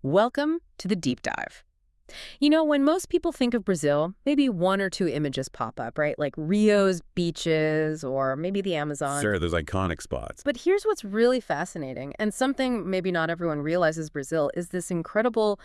Welcome to the deep dive. You know, when most people think of Brazil, maybe one or two images pop up, right? Like Rio's beaches or maybe the Amazon. Sure, those iconic spots. But here's what's really fascinating, and something maybe not everyone realizes Brazil is this incredible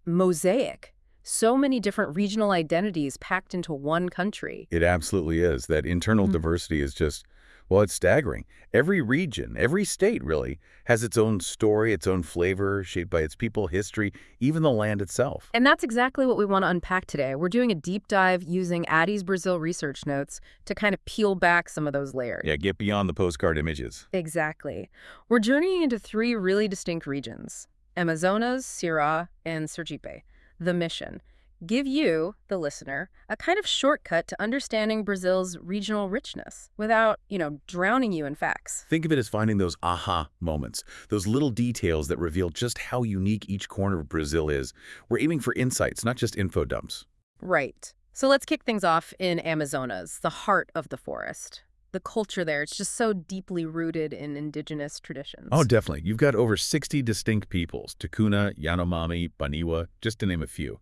mosaic. So many different regional identities packed into one country. It absolutely is. That internal Mhm. diversity is just, well, it's staggering. Every region, every state really, has its own story, its own flavor, shaped by its people, history, even the land itself. And that's exactly what we want to unpack today. We're doing a deep dive using Addy's Brazil research notes to kind of peel back some of those layers. Yeah, get beyond the postcard images. Exactly. We're journeying into three really distinct regions, Amazonas, Ceará, and Sergipe. The mission: give you, the listener, a kind of shortcut to understanding Brazil's regional richness without, drowning you in facts. Think of it as finding those aha moments, those little details that reveal just how unique each corner of Brazil is. We're aiming for insights, not just info dumps. Right. So let's kick things off in Amazonas, the heart of the forest. The culture there, it's just so deeply rooted in indigenous traditions. Oh, definitely. You've got over 60 distinct peoples, Tukuna, Yanomami, Baniwa, just to name a few.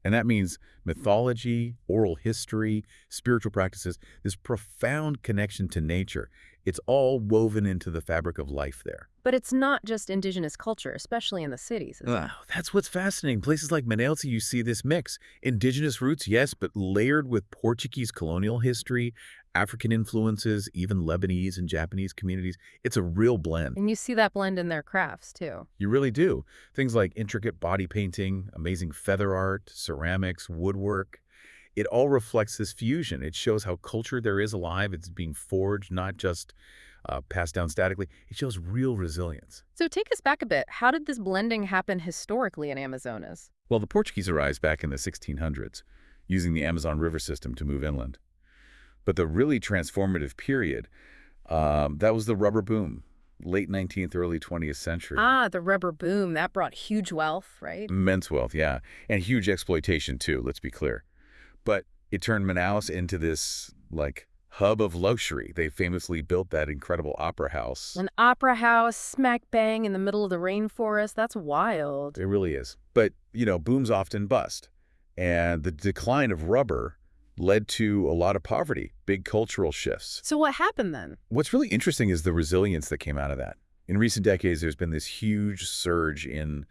And that means mythology, oral history, spiritual practices, this profound connection to nature. It's all woven into the fabric of life there. But it's not just indigenous culture, especially in the cities, is it? Wow, that's what's fascinating. Places like Manaus, you see this mix. Indigenous roots, yes, but layered with Portuguese colonial history, African influences, even Lebanese and Japanese communities. It's a real blend. And you see that blend in their crafts, too. You really do. Things like intricate body painting, amazing feather art, ceramics, woodwork. It all reflects this fusion. It shows how culture there is alive. It's being forged, not just passed down statically. It shows real resilience. So take us back a bit. How did this blending happen historically in Amazonas? Well, the Portuguese arrived back in the 1600s, using the Amazon River system to move inland. But the really transformative period, that was the rubber boom, late 19th, early 20th century. Ah, the rubber boom. That brought huge wealth, right? Immense wealth, yeah. And huge exploitation, too, let's be clear. But it turned Manaus into this, hub of luxury. They famously built that incredible opera house. An opera house smack bang in the middle of the rainforest. That's wild. It really is. But, booms often bust. And the decline of rubber led to a lot of poverty, big cultural shifts. So what happened then? What's really interesting is the resilience that came out of that. In recent decades, there's been this huge surge in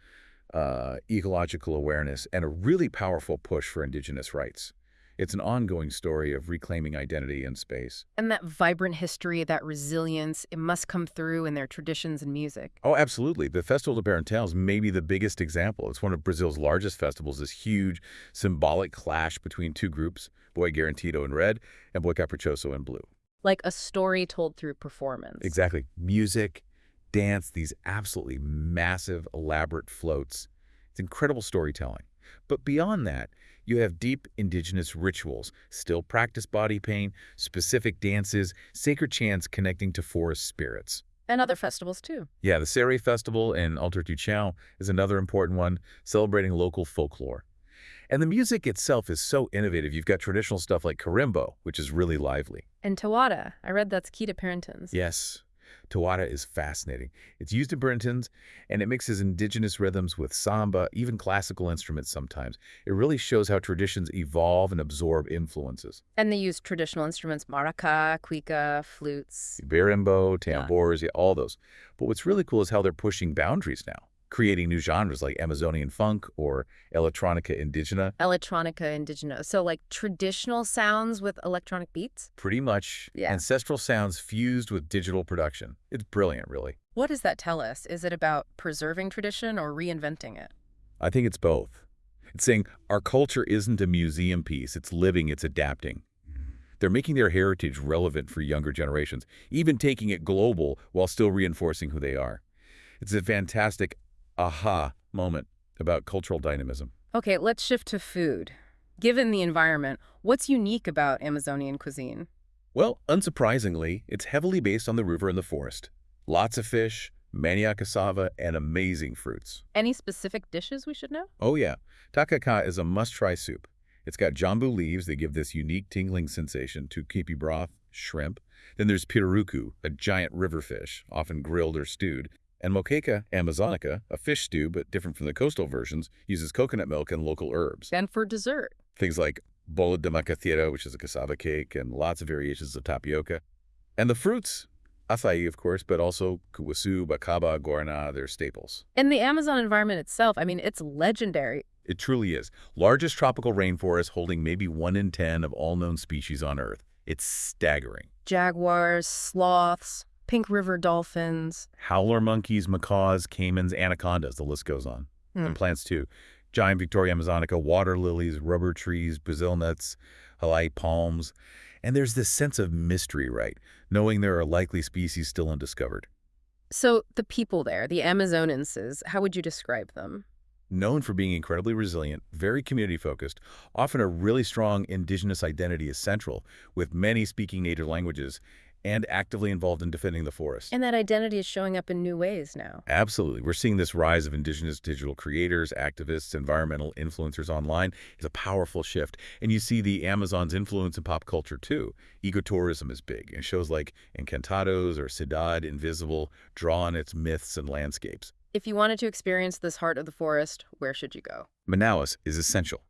ecological awareness and a really powerful push for indigenous rights. It's an ongoing story of reclaiming identity in space. And that vibrant history, that resilience, it must come through in their traditions and music. Oh, absolutely. The Festival de Parentales may be the biggest example. It's one of Brazil's largest festivals, this huge symbolic clash between two groups, Boi Garantido in red and Boi Caprichoso in blue. Like a story told through performance. Exactly. Music, dance, these absolutely massive, elaborate floats. It's incredible storytelling. But beyond that, you have deep indigenous rituals, still practice body paint, specific dances, sacred chants connecting to forest spirits. And other festivals, too. Yeah, the Serra Festival in Alter do Chão is another important one, celebrating local folklore. And the music itself is so innovative. You've got traditional stuff like karimbo, which is really lively. And Tawada. I read that's key to Parentons. Yes, Tawada is fascinating. It's used in Burntons, and it mixes indigenous rhythms with samba, even classical instruments sometimes. It really shows how traditions evolve and absorb influences. And they use traditional instruments, maraca, cuica, flutes. Berimbau, Yeah. tambors, yeah, all those. But what's really cool is how they're pushing boundaries now, creating new genres like Amazonian funk or electronica indigena. Electronica indigena. So like traditional sounds with electronic beats? Pretty much Yeah. ancestral sounds fused with digital production. It's brilliant, really. What does that tell us? Is it about preserving tradition or reinventing it? I think it's both. It's saying our culture isn't a museum piece. It's living, it's adapting. They're making their heritage relevant for younger generations, even taking it global while still reinforcing who they are. It's a fantastic aha moment about cultural dynamism. Okay, let's shift to food. Given the environment, what's unique about Amazonian cuisine? Well, unsurprisingly, it's heavily based on the river and the forest. Lots of fish, manioc cassava, and amazing fruits. Any specific dishes we should know? Oh yeah, tacacá is a must-try soup. It's got jambu leaves that give this unique tingling sensation to kipi broth, shrimp. Then there's pirarucu, a giant river fish, often grilled or stewed. And moqueca amazonica, a fish stew but different from the coastal versions, uses coconut milk and local herbs. And for dessert. Things like bolo de macateira, which is a cassava cake, and lots of variations of tapioca. And the fruits, acai, of course, but also cupuaçu, bacaba, guaraná, they're staples. And the Amazon environment itself, I mean, it's legendary. It truly is. Largest tropical rainforest holding maybe 1 in 10 of all known species on Earth. It's staggering. Jaguars, sloths, pink river dolphins. Howler monkeys, macaws, caimans, anacondas, the list goes on. And plants too. Giant Victoria amazonica, water lilies, rubber trees, Brazil nuts, Hawaii palms. And there's this sense of mystery, right? Knowing there are likely species still undiscovered. So the people there, the Amazonenses, how would you describe them? Known for being incredibly resilient, very community-focused, often a really strong indigenous identity is central, with many speaking native languages, and actively involved in defending the forest. And that identity is showing up in new ways now. Absolutely. We're seeing this rise of indigenous digital creators, activists, environmental influencers online. It's a powerful shift. And you see the Amazon's influence in pop culture, too. Ecotourism is big, and shows like Encantados or Cidade Invisible draw on its myths and landscapes. If you wanted to experience this heart of the forest, where should you go? Manaus is essential.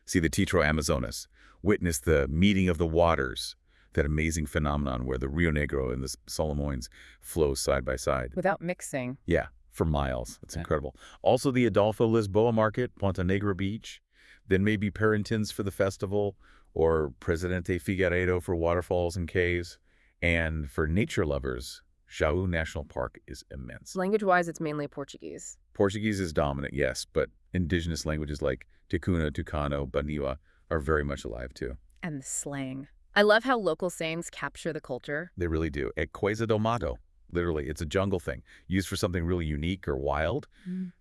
See the Teatro Amazonas. Witness the meeting of the waters, that amazing phenomenon where the Rio Negro and the Solimões flow side by side. Without mixing. Yeah, for miles. It's incredible. Also the Adolfo Lisboa Market, Ponta Negra Beach. Then maybe Parintins for the festival, or Presidente Figueiredo for waterfalls and caves. And for nature lovers, Jaú National Park is immense. Language-wise, it's mainly Portuguese. Portuguese is dominant, yes, but indigenous languages like Ticuna, Tucano, Baniwa are very much alive too. And the slang. I love how local sayings capture the culture. They really do. É coisa do mato. Literally, it's a jungle thing, used for something really unique or wild.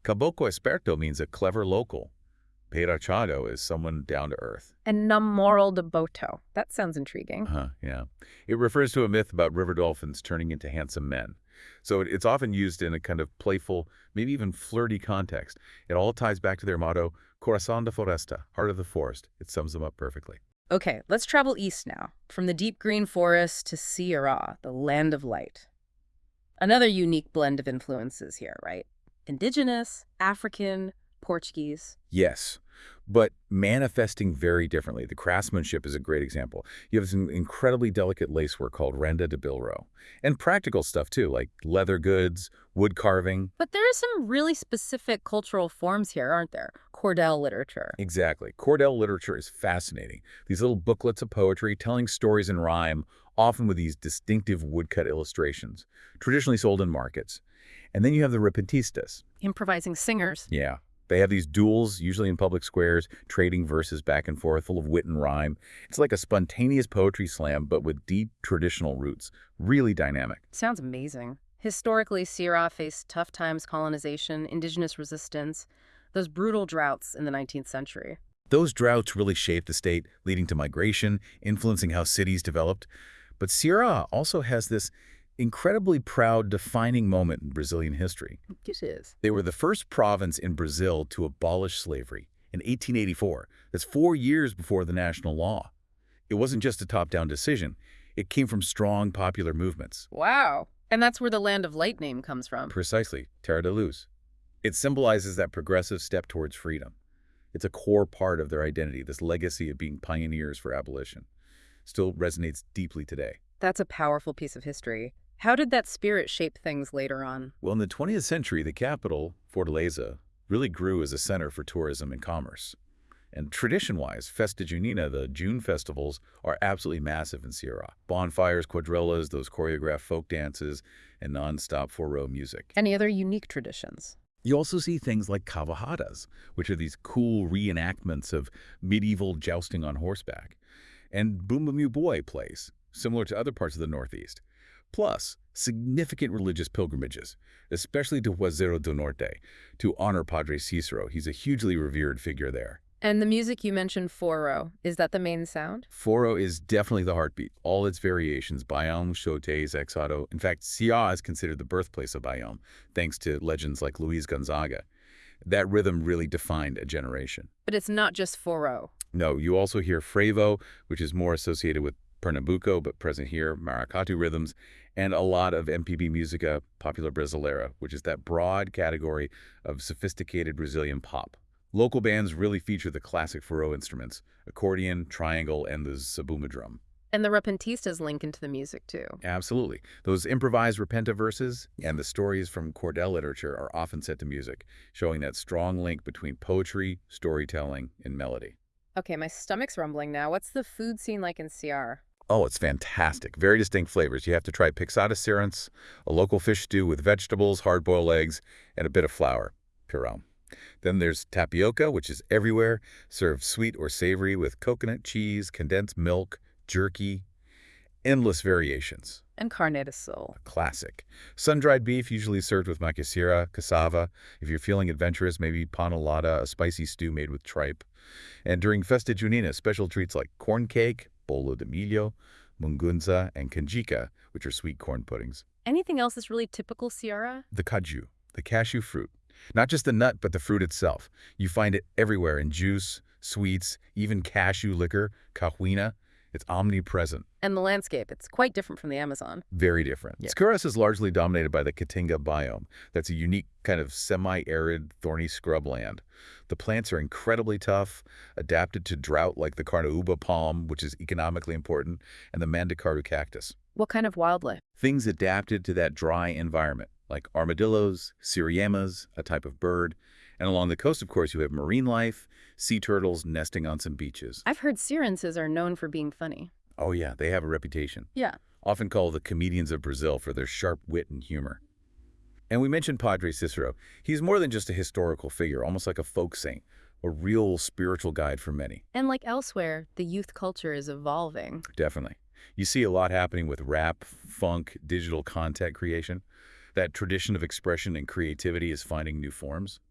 Caboclo esperto means a clever local. Perachado is someone down to earth. And Namoral de Boto. That sounds intriguing. Yeah. It refers to a myth about river dolphins turning into handsome men. So it's often used in a kind of playful, maybe even flirty context. It all ties back to their motto, Coração da Floresta, heart of the forest. It sums them up perfectly. Okay, let's travel east now, from the deep green forest to Ceará, the land of light. Another unique blend of influences here, right? Indigenous, African, Portuguese. Yes, but manifesting very differently. The craftsmanship is a great example. You have some incredibly delicate lacework called renda de bilro. And practical stuff too, like leather goods, wood carving. But there are some really specific cultural forms here, aren't there? Cordel literature. Exactly. Cordel literature is fascinating. These little booklets of poetry telling stories in rhyme, often with these distinctive woodcut illustrations, traditionally sold in markets. And then you have the repentistas. Improvising singers. Yeah. They have these duels, usually in public squares, trading verses back and forth, full of wit and rhyme. It's like a spontaneous poetry slam, but with deep traditional roots. Really dynamic. Sounds amazing. Historically, Ceará faced tough times, colonization, indigenous resistance, those brutal droughts in the 19th century. Those droughts really shaped the state, leading to migration, influencing how cities developed. But Ceará also has this incredibly proud, defining moment in Brazilian history. It is. They were the first province in Brazil to abolish slavery in 1884. That's 4 years before the national law. It wasn't just a top-down decision. It came from strong popular movements. Wow. And that's where the Land of Light name comes from. Precisely, Terra de Luz. It symbolizes that progressive step towards freedom. It's a core part of their identity, this legacy of being pioneers for abolition. Still resonates deeply today. That's a powerful piece of history. How did that spirit shape things later on? Well, in the 20th century, the capital, Fortaleza, really grew as a center for tourism and commerce. And tradition-wise, Festa Junina, the June festivals, are absolutely massive in Ceará. Bonfires, quadrillas, those choreographed folk dances, and non-stop forró music. Any other unique traditions? You also see things like cavahadas, which are these cool reenactments of medieval jousting on horseback. And Bumbamu Boi plays, similar to other parts of the Northeast. Plus, significant religious pilgrimages, especially to Juazeiro do Norte, to honor Padre Cicero. He's a hugely revered figure there. And the music you mentioned, forró, is that the main sound? Forró is definitely the heartbeat. All its variations, baião, xotes, exado. In fact, Ceará is considered the birthplace of baião, thanks to legends like Luiz Gonzaga. That rhythm really defined a generation. But it's not just forró. No, you also hear frevo, which is more associated with Pernambuco, but present here, maracatu rhythms, and a lot of MPB música popular brasileira, which is that broad category of sophisticated Brazilian pop. Local bands really feature the classic furo instruments, accordion, triangle, and the zabumba drum. And the repentistas link into the music, too. Absolutely. Those improvised repenta verses and the stories from cordel literature are often set to music, showing that strong link between poetry, storytelling, and melody. Okay, my stomach's rumbling now. What's the food scene like in CR? Oh, it's fantastic. Very distinct flavors. You have to try pixada cirants, a local fish stew with vegetables, hard-boiled eggs, and a bit of flour, pirão. Then there's tapioca, which is everywhere, served sweet or savory with coconut cheese, condensed milk, jerky, endless variations. And carne de sol. Classic. Sun-dried beef, usually served with macaxeira, cassava. If you're feeling adventurous, maybe panelada, a spicy stew made with tripe. And during Festa Junina, special treats like corn cake, bolo de milho, mungunza, and canjica, which are sweet corn puddings. Anything else that's really typical Ceará? The caju, the cashew fruit. Not just the nut, but the fruit itself. You find it everywhere in juice, sweets, even cashew liquor, cajuina. It's omnipresent. And the landscape, it's quite different from the Amazon. Very different. Yeah. Escuras is largely dominated by the Caatinga biome. That's a unique kind of semi-arid, thorny scrub land. The plants are incredibly tough, adapted to drought like the carnaúba palm, which is economically important, and the mandacaru cactus. What kind of wildlife? Things adapted to that dry environment, like armadillos, siriemas, a type of bird. And along the coast, of course, you have marine life, sea turtles nesting on some beaches. I've heard Cearenses are known for being funny. Oh yeah, they have a reputation. Yeah. Often called the comedians of Brazil for their sharp wit and humor. And we mentioned Padre Cicero. He's more than just a historical figure, almost like a folk saint, a real spiritual guide for many. And like elsewhere, the youth culture is evolving. Definitely. You see a lot happening with rap, funk, digital content creation. That tradition of expression and creativity is finding new forms.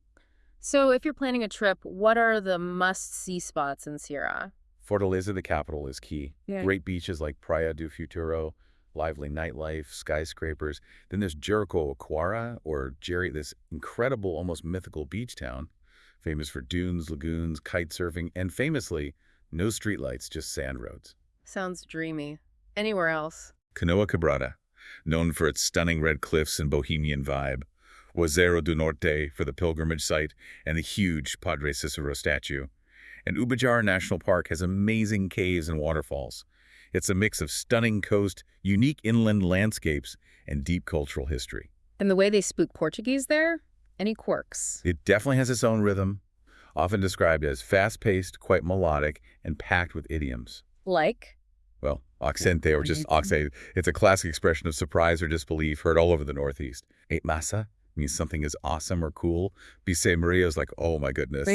So if you're planning a trip, what are the must-see spots in Ceará? Fortaleza, the capital, is key. Yeah. Great beaches like Praia do Futuro, lively nightlife, skyscrapers. Then there's Jericoacoara, or Jerry, this incredible, almost mythical beach town, famous for dunes, lagoons, kite surfing, and famously, no streetlights, just sand roads. Sounds dreamy. Anywhere else? Canoa Quebrada, known for its stunning red cliffs and bohemian vibe. Juazeiro do Norte for the pilgrimage site and the huge Padre Cicero statue. And Ubajara National Park has amazing caves and waterfalls. It's a mix of stunning coast, unique inland landscapes, and deep cultural history. And the way they speak Portuguese there? Any quirks? It definitely has its own rhythm, often described as fast-paced, quite melodic, and packed with idioms. Like? Well, accente or just oxe. It's a classic expression of surprise or disbelief heard all over the Northeast. Eight massa means something is awesome or cool. Bise Maria is like, oh my goodness.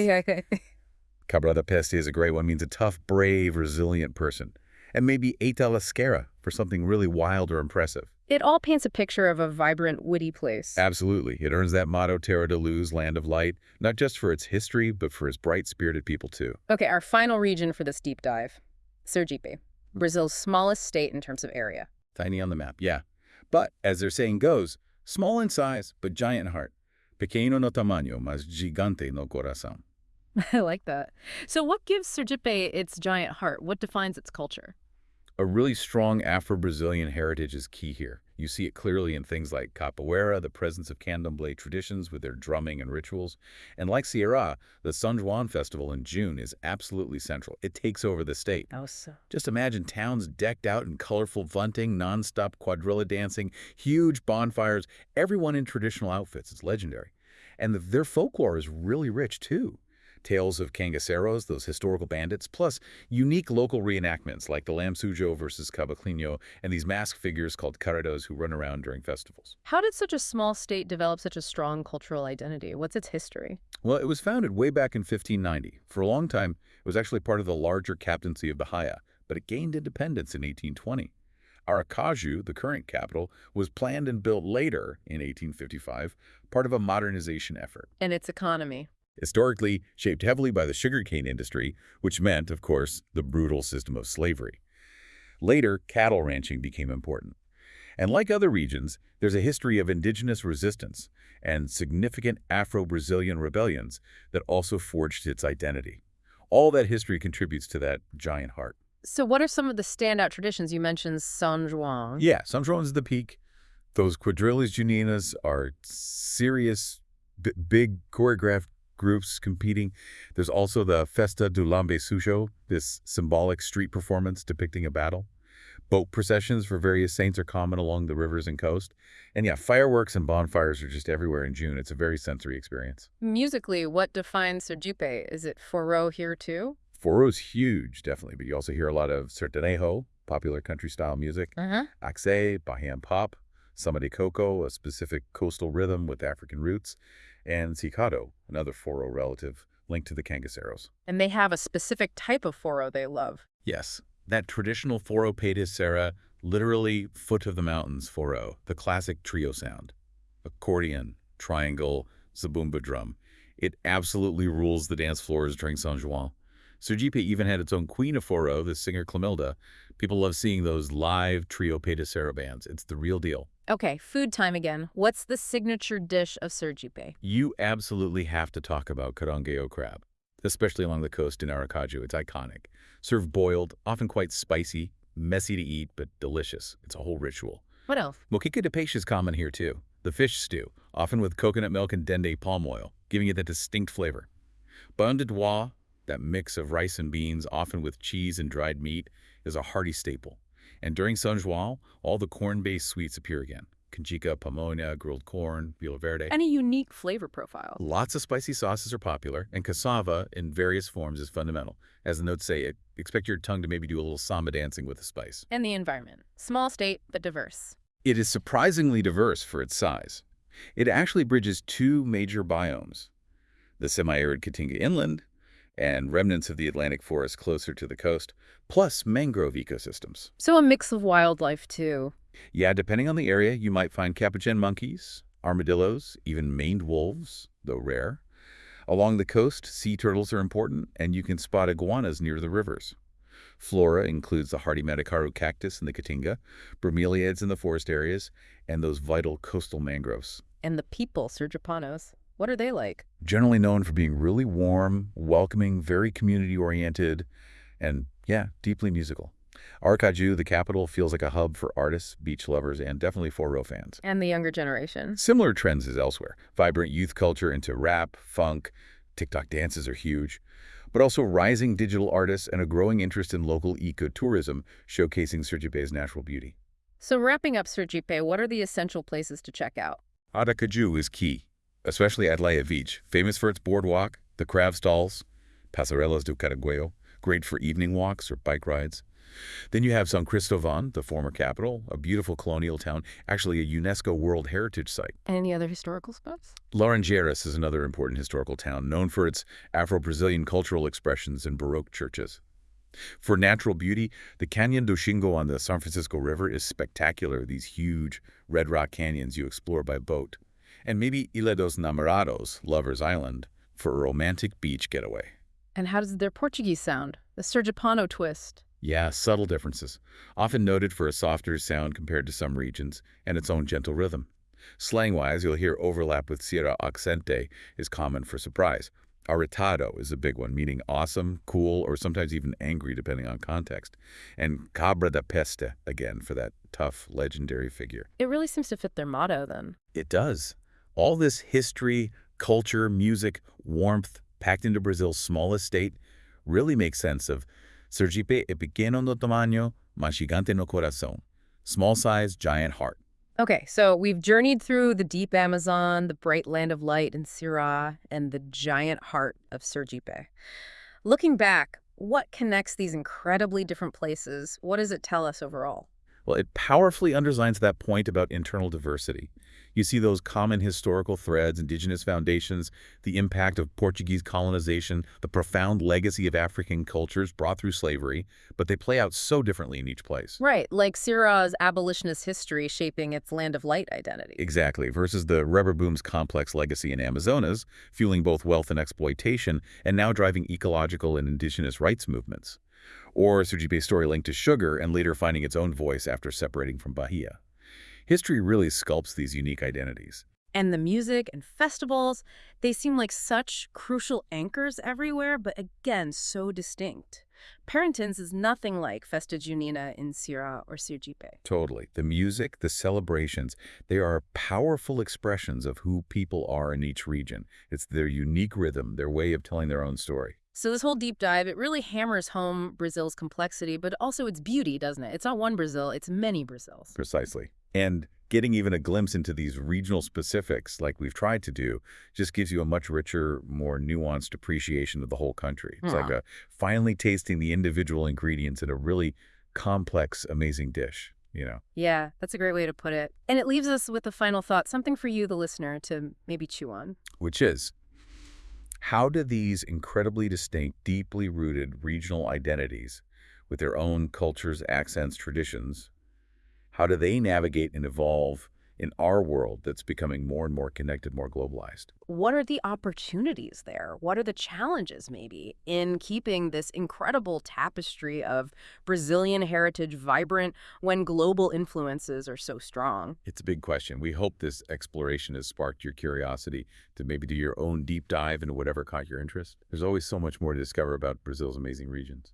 Cabra da Peste is a great one, means a tough, brave, resilient person. And maybe Eita Lasquera for something really wild or impressive. It all paints a picture of a vibrant, witty place. Absolutely. It earns that motto, Terra de Luz, Land of Light, not just for its history, but for its bright-spirited people too. Okay, our final region for this deep dive. Sergipe, Brazil's smallest state in terms of area. Tiny on the map, yeah. But, as their saying goes, small in size, but giant in heart. Pequeno no tamaño, mas gigante no coração. I like that. So what gives Sergipe its giant heart? What defines its culture? A really strong Afro-Brazilian heritage is key here. You see it clearly in things like capoeira, the presence of candomblé traditions with their drumming and rituals. And like Ceará, the São João festival in June is absolutely central. It takes over the state. Oh, so. Just imagine towns decked out in colorful bunting, nonstop quadrilla dancing, huge bonfires, everyone in traditional outfits. It's legendary. And their folklore is really rich, too. Tales of cangaceiros, those historical bandits, plus unique local reenactments like the Lamb Sujo versus Caboclinho and these masked figures called carretos who run around during festivals. How did such a small state develop such a strong cultural identity? What's its history? Well, it was founded way back in 1590. For a long time, it was actually part of the larger captaincy of Bahia, but it gained independence in 1820. Aracaju, the current capital, was planned and built later, in 1855, part of a modernization effort. And its economy? Historically shaped heavily by the sugarcane industry, which meant, of course, the brutal system of slavery. Later, cattle ranching became important. And like other regions, there's a history of indigenous resistance and significant Afro-Brazilian rebellions that also forged its identity. All that history contributes to that giant heart. So what are some of the standout traditions? You mentioned San Juan. Yeah, San Juan is the peak. Those quadrillas juninas are serious, big choreographed groups competing. There's also the Festa do Lambe Sujo, this symbolic street performance depicting a battle. Boat processions for various saints are common along the rivers and coast. And yeah, fireworks and bonfires are just everywhere in June. It's a very sensory experience. Musically, what defines Sergipe? Is it Foro here too? Foro's huge, definitely, but you also hear a lot of sertanejo, popular country-style music, Uh-huh. axe, Bahian pop, samba de coco, a specific coastal rhythm with African roots, and cicado, another Foro relative linked to the cangaceros. And they have a specific type of Foro they love. Yes, that traditional Foro Pete Serra, literally foot of the mountains Foro, the classic trio sound. Accordion, triangle, zabumba drum. It absolutely rules the dance floors during San Juan. Sergipe even had its own queen of Foro, the singer Clemilda. People love seeing those live trio Pete Serra bands. It's the real deal. Okay, food time again. What's the signature dish of Sergipe? You absolutely have to talk about caranguejo crab, especially along the coast in Aracaju. It's iconic. Served boiled, often quite spicy, messy to eat, but delicious. It's a whole ritual. What else? Moqueca de peixe is common here too. The fish stew, often with coconut milk and dende palm oil, giving it that distinct flavor. Pain de doigt, that mix of rice and beans, often with cheese and dried meat, is a hearty staple. And during San Juan, all the corn-based sweets appear again. Canjica, pamonha, grilled corn, vila verde. Any unique flavor profile? Lots of spicy sauces are popular, and cassava in various forms is fundamental. As the notes say, expect your tongue to maybe do a little samba dancing with the spice. And the environment. Small state, but diverse. It is surprisingly diverse for its size. It actually bridges two major biomes, the semi-arid Caatinga inland and remnants of the Atlantic forest closer to the coast, plus mangrove ecosystems. So a mix of wildlife too. Yeah, depending on the area, you might find capuchin monkeys, armadillos, even maned wolves, though rare. Along the coast, sea turtles are important, and you can spot iguanas near the rivers. Flora includes the hardy Metacaru cactus in the Caatinga, bromeliads in the forest areas, and those vital coastal mangroves. And the people, Sergipanos, what are they like? Generally known for being really warm, welcoming, very community-oriented, and, yeah, deeply musical. Aracaju, the capital, feels like a hub for artists, beach lovers, and definitely Foro fans. And the younger generation. Similar trends as elsewhere. Vibrant youth culture into rap, funk, TikTok dances are huge, but also rising digital artists and a growing interest in local ecotourism, showcasing Sergipe's natural beauty. So wrapping up Sergipe, what are the essential places to check out? Aracaju is key, especially Atlaya Beach, famous for its boardwalk, the crab stalls, Pasarelas do Caraguayo, great for evening walks or bike rides. Then you have San Cristovan, the former capital, a beautiful colonial town, actually a UNESCO World Heritage Site. Any other historical spots? Laranjeiras is another important historical town, known for its Afro-Brazilian cultural expressions and Baroque churches. For natural beauty, the Canyon do Xingu on the San Francisco River is spectacular, these huge red rock canyons you explore by boat. And maybe Ilha dos Namorados, Lover's Island, for a romantic beach getaway. And how does their Portuguese sound? The Sergipano twist. Yeah, subtle differences, often noted for a softer sound compared to some regions, and its own gentle rhythm. Slang-wise, you'll hear overlap with Sierra accente is common for surprise. Arretado is a big one, meaning awesome, cool, or sometimes even angry depending on context. And cabra da peste, again, for that tough, legendary figure. It really seems to fit their motto then. It does. All this history, culture, music, warmth, packed into Brazil's smallest state really makes sense of Sergipe é pequeno no tamaño, mas gigante no coração. Small size, giant heart. Okay, so we've journeyed through the deep Amazon, the bright land of light in Sirá, and the giant heart of Sergipe. Looking back, what connects these incredibly different places? What does it tell us overall? Well, it powerfully underlines that point about internal diversity. You see those common historical threads, indigenous foundations, the impact of Portuguese colonization, the profound legacy of African cultures brought through slavery, but they play out so differently in each place. Right, like Sirah's abolitionist history shaping its land of light identity. Exactly, versus the rubber boom's complex legacy in Amazonas, fueling both wealth and exploitation, and now driving ecological and indigenous rights movements. Or Sergipe's story linked to sugar and later finding its own voice after separating from Bahia. History really sculpts these unique identities. And the music and festivals, they seem like such crucial anchors everywhere, but again, so distinct. Parentins is nothing like Festa Junina in Sira or Sergipe. Totally. The music, the celebrations, they are powerful expressions of who people are in each region. It's their unique rhythm, their way of telling their own story. So this whole deep dive, it really hammers home Brazil's complexity, but also its beauty, doesn't it? It's not one Brazil, it's many Brazils. Precisely. And getting even a glimpse into these regional specifics, like we've tried to do, just gives you a much richer, more nuanced appreciation of the whole country. It's like Huh. finally tasting the individual ingredients in a really complex, amazing dish. Yeah, that's a great way to put it. And it leaves us with a final thought, something for you, the listener, to maybe chew on. Which is, how do these incredibly distinct, deeply rooted regional identities with their own cultures, accents, traditions, how do they navigate and evolve in our world that's becoming more and more connected, more globalized? What are the opportunities there? What are the challenges, maybe, in keeping this incredible tapestry of Brazilian heritage vibrant when global influences are so strong? It's a big question. We hope this exploration has sparked your curiosity to maybe do your own deep dive into whatever caught your interest. There's always so much more to discover about Brazil's amazing regions.